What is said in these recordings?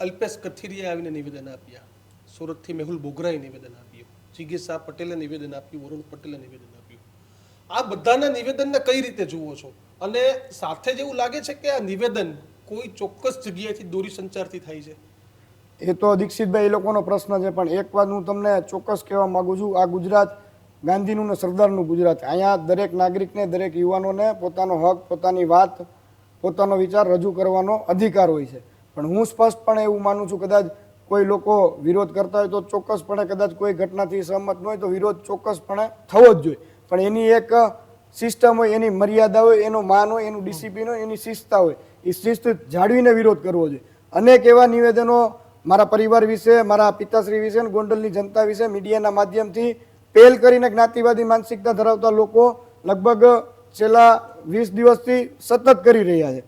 અલ્પેશ કથિરિયાએ આવીને નિવેદન આપ્યા, સુરતથી મેહુલ બોગરાએ નિવેદન આપ્યું, જિગીશા પટેલે નિવેદન આપ્યું, વરુણ પટેલે નિવેદન આપ્યું. આ બધાના નિવેદનને કઈ રીતે જુઓ છો? અને સાથે જ એવું લાગે છે કે આ નિવેદન કોઈ ચોક્કસ જગ્યાએથી દોરી સંચારથી થાય છે? એ તો દીક્ષિતભાઈ એ લોકોનો પ્રશ્ન છે, પણ એક વાત હું તમને ચોક્કસ કહેવા માંગુ છું, આ ગુજરાત ગાંધીનું ને સરદારનું ગુજરાત. અહીંયા દરેક નાગરિકને, દરેક યુવાનોને પોતાનો હક, પોતાની વાત, પોતાનો વિચાર રજૂ કરવાનો અધિકાર હોય છે. પણ હું સ્પષ્ટપણે એવું માનું છું, કદાચ કોઈ લોકો વિરોધ કરતા હોય તો ચોક્કસપણે, કદાચ કોઈ ઘટનાથી સહમત ન હોય તો વિરોધ ચોક્કસપણે થવો જ જોઈએ. પણ એની એક સિસ્ટમ હોય, એની મર્યાદા હોય, એનો માન હોય, એનું ડિસિપ્લિન હોય, એની શિસ્તતા હોય. એ શિસ્ત જાળવીને વિરોધ કરવો જોઈએ. અનેક એવા નિવેદનો મારા પરિવાર વિશે, મારા પિતાશ્રી વિશે, ગોંડલની જનતા વિશે મીડિયાના માધ્યમથી પહેલ કરીને જ્ઞાતિવાદી માનસિકતા ધરાવતા લોકો લગભગ છેલ્લા 20 દિવસથી સતત કરી રહ્યા છે.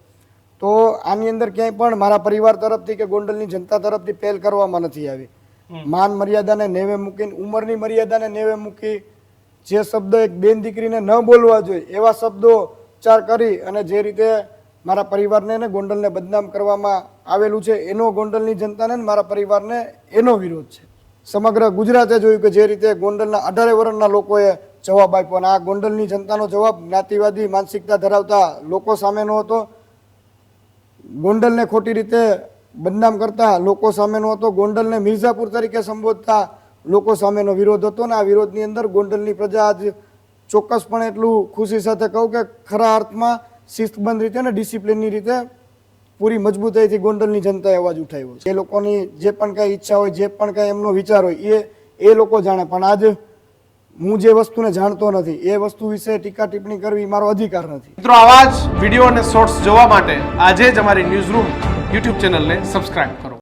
તો આની અંદર ક્યાંય પણ મારા પરિવાર તરફથી કે ગોંડલની જનતા તરફથી પહેલ કરવામાં નથી આવી. માન મર્યાદાને નેવે મૂકીને, ઉંમરની મર્યાદાને નેવે મૂકી, જે શબ્દ એક બેન દીકરીને ન બોલવા જોઈએ એવા શબ્દો ઉચ્ચાર કરી અને જે રીતે મારા પરિવારને ને ગોંડલને બદનામ કરવામાં આવેલું છે, એનો ગોંડલની જનતાને મારા પરિવારને એનો વિરોધ છે. સમગ્ર ગુજરાતે જોયું કે જે રીતે ગોંડલના 18 વર્ષના લોકોએ જવાબ આપ્યો, અને આ ગોંડલની જનતાનો જવાબ જ્ઞાતિવાદી માનસિકતા ધરાવતા લોકો સામેનો હતો, ગોંડલને ખોટી રીતે બદનામ કરતા લોકો સામેનો હતો, ગોંડલને મિર્ઝાપુર તરીકે સંબોધતા લોકો સામેનો વિરોધ હતો. અને આ વિરોધની અંદર ગોંડલની પ્રજા આજ ચોક્કસપણે એટલું ખુશી સાથે કહું કે ખરા અર્થમાં શિસ્તબંધ રીતે અને ડિસિપ્લિનની રીતે પૂરી મજબૂતાઈથી ગોંડલની જનતાએ અવાજ ઉઠાવ્યો છે. એ લોકોની જે પણ કાંઈ ઈચ્છા હોય, જે પણ કાંઈ એમનો વિચાર હોય એ લોકો જાણે. પણ આજ હું જે વસ્તુને જાણતો નથી એ વસ્તુ વિશે ટીકા ટિપ્પણી કરવી મારો અધિકાર નથી. મિત્રો, આવા જ વિડીયો અને શોર્ટ્સ જોવા માટે આજે જ અમારી ન્યૂઝ રૂમ યુટ્યુબ ચેનલને સબસ્ક્રાઇબ કરો.